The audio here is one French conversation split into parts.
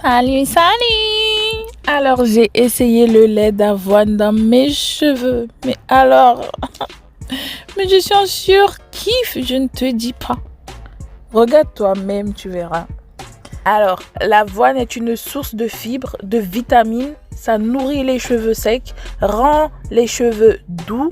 Salut, salut! Alors, j'ai essayé le lait d'avoine dans mes cheveux. Mais alors, mais je suis en surkiff, je ne te dis pas. Regarde toi-même, tu verras. Alors, l'avoine est une source de fibres, de vitamines. Ça nourrit les cheveux secs, rend les cheveux doux,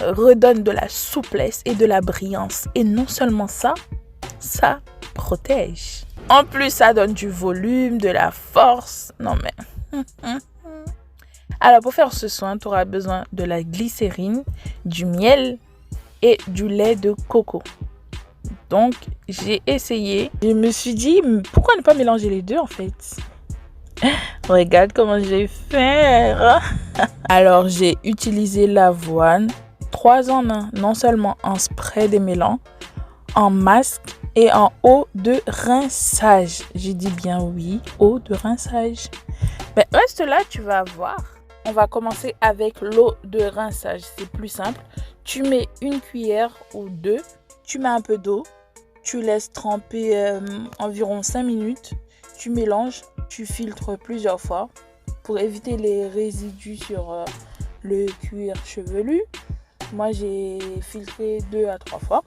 redonne de la souplesse et de la brillance. Et non seulement ça, ça protège. En plus, ça donne du volume, de la force. Non mais... Alors, pour faire ce soin, tu auras besoin de la glycérine, du miel et du lait de coco. Donc, j'ai essayé. Je me suis dit, pourquoi ne pas mélanger les deux en fait? Regarde comment je vais faire. Alors, j'ai utilisé l'avoine 3 en 1. Non seulement en spray démêlant, en masque et en eau de rinçage. J'ai dit bien oui, eau de rinçage. Mais reste là, tu vas voir. On va commencer avec l'eau de rinçage. C'est plus simple. Tu mets une cuillère ou 2. Tu mets un peu d'eau. Tu laisses tremper environ 5 minutes. Tu mélanges. Tu filtres plusieurs fois pour éviter les résidus sur le cuir chevelu. Moi, j'ai filtré 2 à 3 fois.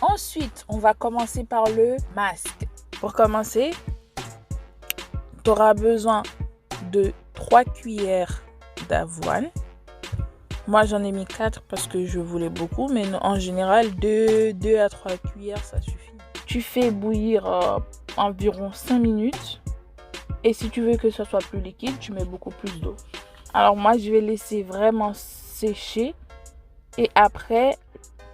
Ensuite, on va commencer par le masque. Pour commencer, tu auras besoin de 3 cuillères d'avoine. Moi, j'en ai mis 4 parce que je voulais beaucoup, mais en général, 2 à 3 cuillères, ça suffit. Tu fais bouillir environ 5 minutes. Et si tu veux que ça soit plus liquide, tu mets beaucoup plus d'eau. Alors moi, je vais laisser vraiment sécher et après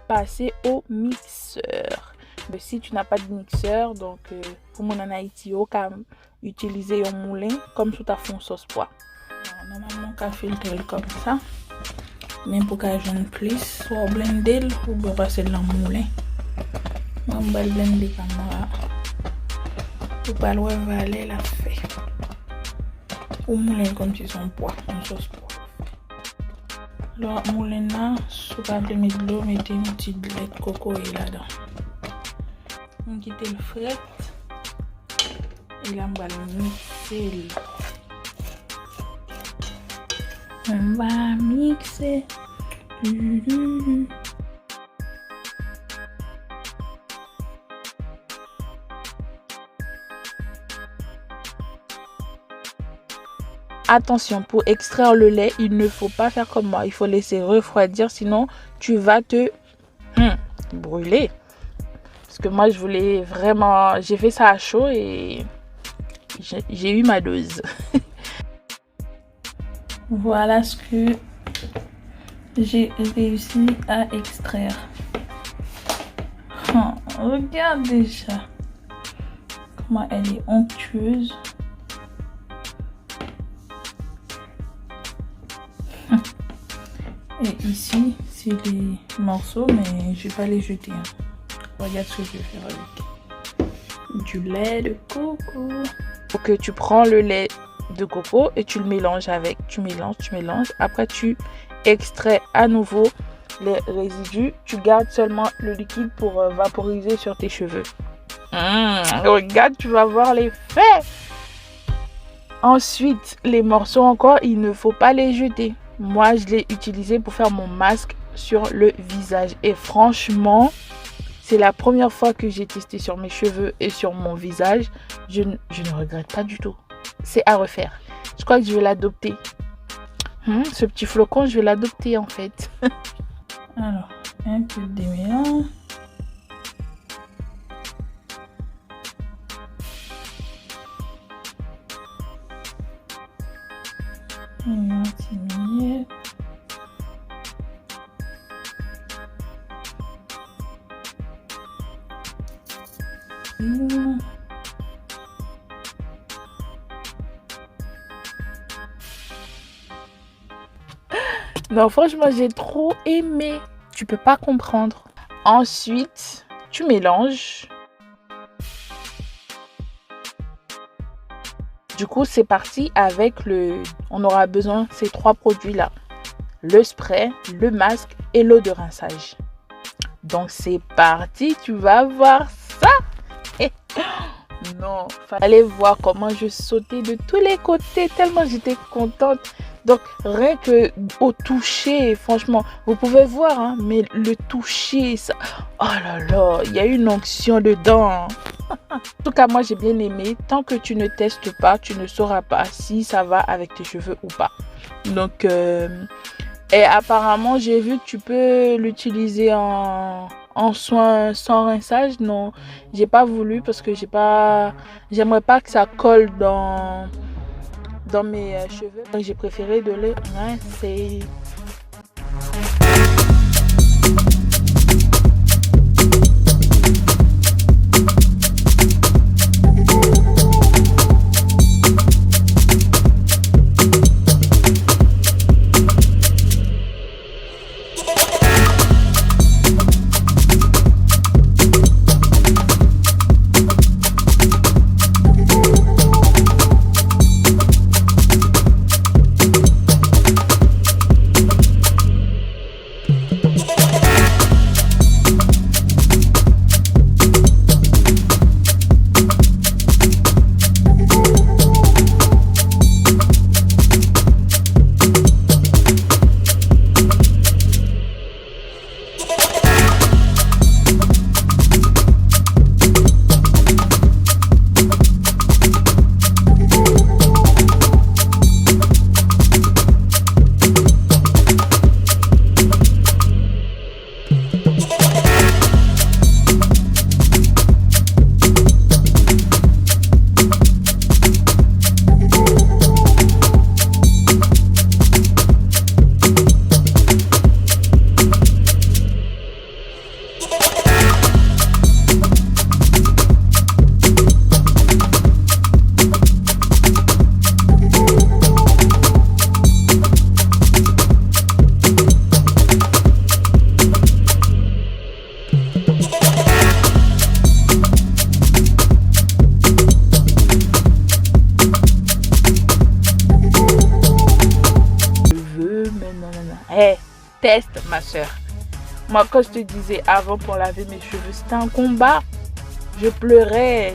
passer au mixeur. Mais si tu n'as pas de mixeur, donc pour mon en Haïti, on peut utiliser un moulin comme tout à fait une sauce pois. Normalement, on peut filtrer comme ça. Mais pour qu'elle jaune plus, soit blender ou bien passer dans le moulin. On va blender comme ça. Pour pas le valer la fait. Ou moulin comme si son pois, une sauce pois. Alors, moulin là, si vous voulez mettre de l'eau, mettez une petite lait de coco là-dedans. On quitte le fret. Et là, on va le mixer. On va mixer. Attention, pour extraire le lait, il ne faut pas faire comme moi. Il faut laisser refroidir, sinon tu vas te brûler. Parce que moi, je voulais vraiment... J'ai fait ça à chaud et j'ai eu ma dose. Voilà ce que j'ai réussi à extraire. Regarde déjà comment elle est onctueuse. Et ici, c'est les morceaux, mais je vais pas les jeter. Regarde ce que je vais faire avec du lait de coco. Donc tu prends le lait de coco et tu le mélanges avec. Tu mélanges. Après, tu extrais à nouveau les résidus. Tu gardes seulement le liquide pour vaporiser sur tes cheveux. Regarde, tu vas voir l'effet. Ensuite, les morceaux encore, il ne faut pas les jeter. Moi, je l'ai utilisé pour faire mon masque sur le visage. Et franchement, c'est la première fois que j'ai testé sur mes cheveux et sur mon visage. Je ne regrette pas du tout. C'est à refaire. Je crois que je vais l'adopter. Ce petit flocon, je vais l'adopter en fait. Alors, un peu de démêlant. Un petit miel. Non, franchement, j'ai trop aimé. Tu peux pas comprendre. Ensuite, tu mélanges. Du coup, c'est parti avec le... On aura besoin de ces 3 produits-là. Le spray, le masque et l'eau de rinçage. Donc, c'est parti. Tu vas voir ça. Non, fallait voir comment je sautais de tous les côtés tellement j'étais contente. Donc rien que au toucher, franchement, vous pouvez voir, hein, mais le toucher, ça, oh là là, il y a une onction dedans. En tout cas, moi j'ai bien aimé. Tant que tu ne testes pas, tu ne sauras pas si ça va avec tes cheveux ou pas. Donc, et apparemment, j'ai vu que tu peux l'utiliser en soin sans rinçage. Non, j'ai pas voulu parce que j'aimerais pas que ça colle dans mes cheveux. Donc, j'ai préféré de le rincer. Hey, teste ma soeur. Moi, quand je te disais avant pour laver mes cheveux, c'était un combat. Je pleurais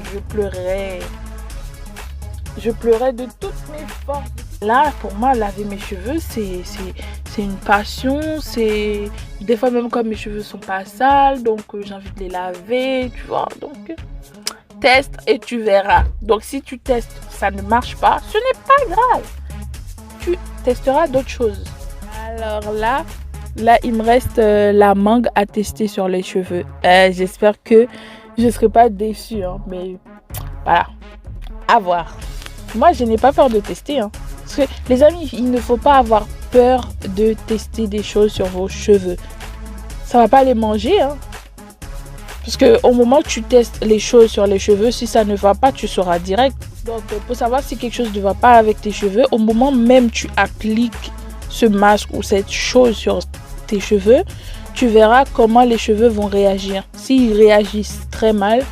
de toutes mes forces. Là, pour moi, laver mes cheveux, c'est une passion. C'est des fois même quand mes cheveux sont pas sales, donc j'ai envie de les laver, tu vois. Donc, teste et tu verras. Donc, si tu testes, ça ne marche pas, ce n'est pas grave. Tu testeras d'autres choses. Alors là, il me reste la mangue à tester sur les cheveux. J'espère que je ne serai pas déçue, hein, mais voilà, à voir. Moi, je n'ai pas peur de tester. Hein, parce que, les amis, il ne faut pas avoir peur de tester des choses sur vos cheveux. Ça ne va pas les manger. Hein, parce qu'au moment que tu testes les choses sur les cheveux, si ça ne va pas, tu sauras direct. Donc, pour savoir si quelque chose ne va pas avec tes cheveux, au moment même tu appliques ce masque ou cette chose sur tes cheveux, tu verras comment les cheveux vont réagir. S'ils réagissent très mal,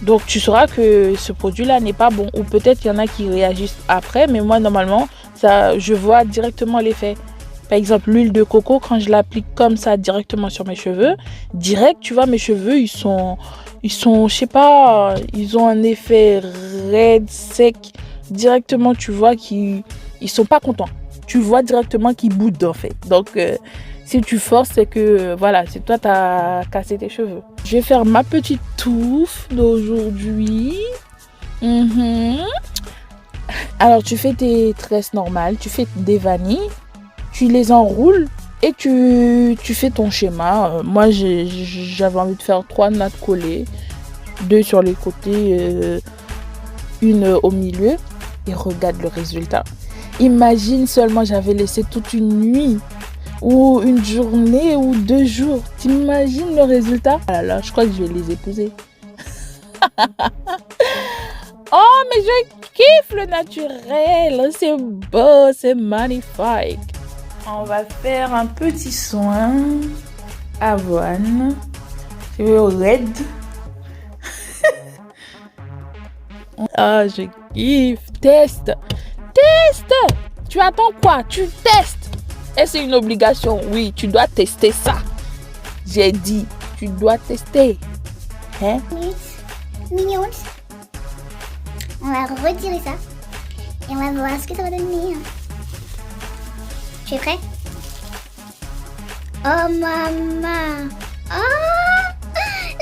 donc tu sauras que ce produit-là n'est pas bon. Ou peut-être qu'il y en a qui réagissent après, mais moi normalement, je vois directement l'effet. Par exemple, l'huile de coco, quand je l'applique comme ça directement sur mes cheveux, direct, tu vois, mes cheveux, ils sont, je sais pas, ils ont un effet raide, sec. Directement, tu vois qu'ils sont pas contents. Tu vois directement qu'ils boudent en fait. Donc, si tu forces, c'est que voilà, c'est toi, t'as cassé tes cheveux. Je vais faire ma petite touffe d'aujourd'hui. Alors, tu fais tes tresses normales, tu fais des vanilles, tu les enroules et tu fais ton schéma. Moi, j'avais envie de faire 3 nattes collées, 2 sur les côtés, une au milieu. Et regarde le résultat. Imagine seulement, j'avais laissé toute une nuit ou une journée ou 2 jours. T'imagines le résultat? Ah là là, je crois que je vais les épouser. Oh, mais je kiffe le naturel. C'est beau, c'est magnifique. On va faire un petit soin avoine. C'est red. Ah, je kiffe. Teste. Tu attends quoi? Tu testes. Et c'est une obligation. Oui, tu dois tester ça. J'ai dit, tu dois tester. Hein? Mignonne. On va retirer ça. Et on va voir ce que ça va donner. Tu es prêt? Oh maman. Oh,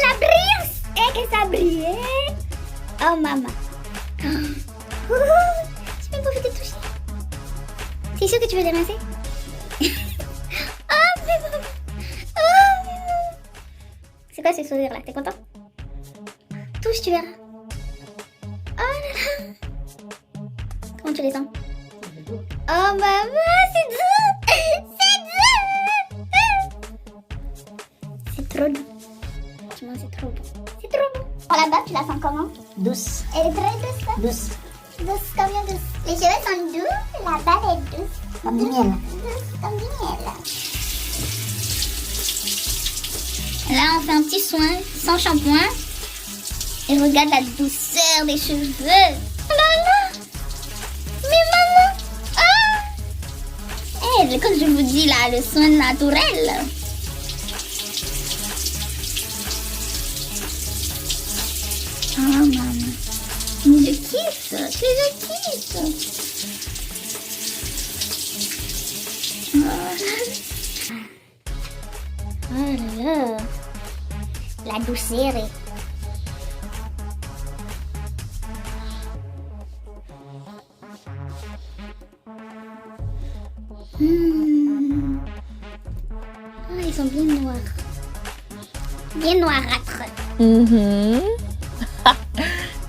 la brillance. Et que ça brillait. Oh maman. Oh, j'ai même pas envie de toucher. T'es sûr que tu veux les rincer? Oh mais maman. Oh mais maman. C'est quoi ce sourire là? T'es content? Touche, tu verras. Oh là là. Comment tu les sens? Oh maman, c'est doux. C'est doux. C'est trop doux. Franchement, c'est trop bon. C'est trop bon. Oh, la base, tu la sens comment? Douce. Elle est très douce. Douce. Douce, combien douce? Les cheveux sont doux, la base est douce. Comme du miel. Douce comme du miel. Là, on fait un petit soin sans shampoing. Et regarde la douceur des cheveux. Oh là là. Mais maman. Ah. Comme je vous dis là, le soin naturel. Oh maman. Mais je kiffe. Je kiffe. Oh là là. La douceur est... Oh, ils sont bien noirs. Bien noirâtres.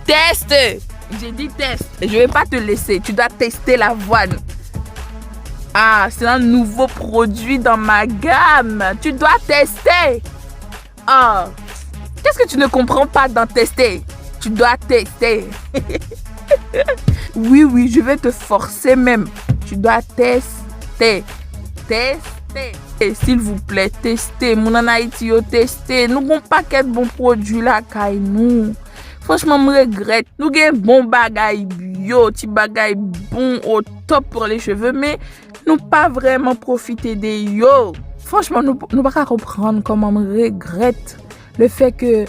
Teste. J'ai dit teste. Je vais pas te laisser. Tu dois tester l'avoine. Ah, c'est un nouveau produit dans ma gamme. Tu dois tester. Ah, qu'est-ce que tu ne comprends pas dans tester? Tu dois tester. Oui, je vais te forcer même. Tu dois tester. Tester. Et s'il vous plaît, testez. Mon en Haïti, yo testez. Nous avons pas quel bon produit là, kay nous. Franchement, je regrette. Nous avons bon bagay bio, petit bagay bon au top pour les cheveux, mais nous pas vraiment profiter des yo. Franchement, nous pas comprendre comment je regrette le fait que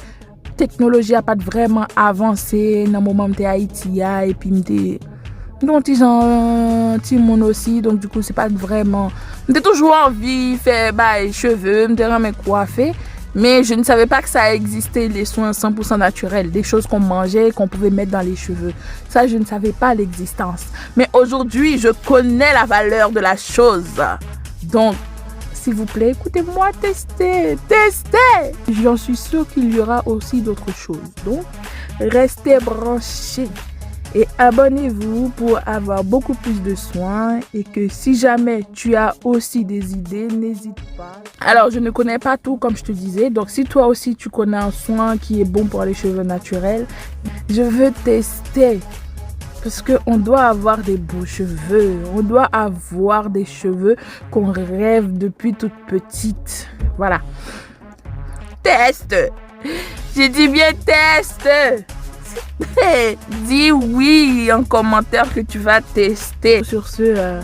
technologie a pas vraiment avancé dans le moment où Haïti et puis donc ils ont petit monde aussi, donc du coup c'est pas vraiment, j'ai toujours envie de faire les cheveux, me coiffer, mais je ne savais pas que ça existait, les soins 100% naturels, des choses qu'on mangeait, qu'on pouvait mettre dans les cheveux. Ça, je ne savais pas l'existence, mais aujourd'hui je connais la valeur de la chose. Donc s'il vous plaît, écoutez-moi, testez. J'en suis sûre qu'il y aura aussi d'autres choses. Donc, restez branchés et abonnez-vous pour avoir beaucoup plus de soins. Et que si jamais tu as aussi des idées, n'hésite pas. Alors, je ne connais pas tout, comme je te disais. Donc, si toi aussi, tu connais un soin qui est bon pour les cheveux naturels, je veux tester. Parce qu'on doit avoir des beaux cheveux. On doit avoir des cheveux qu'on rêve depuis toute petite. Voilà. Teste. J'ai dit bien teste. Dis oui en commentaire que tu vas tester. Sur ce,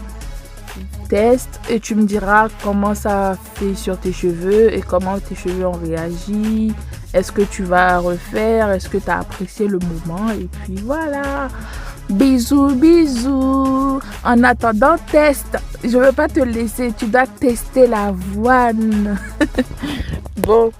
teste et tu me diras comment ça fait sur tes cheveux et comment tes cheveux ont réagi. Est-ce que tu vas refaire? Est-ce que tu as apprécié le moment? Et puis voilà. Bisous. En attendant, teste. Je veux pas te laisser. Tu dois tester l'avoine. Bon.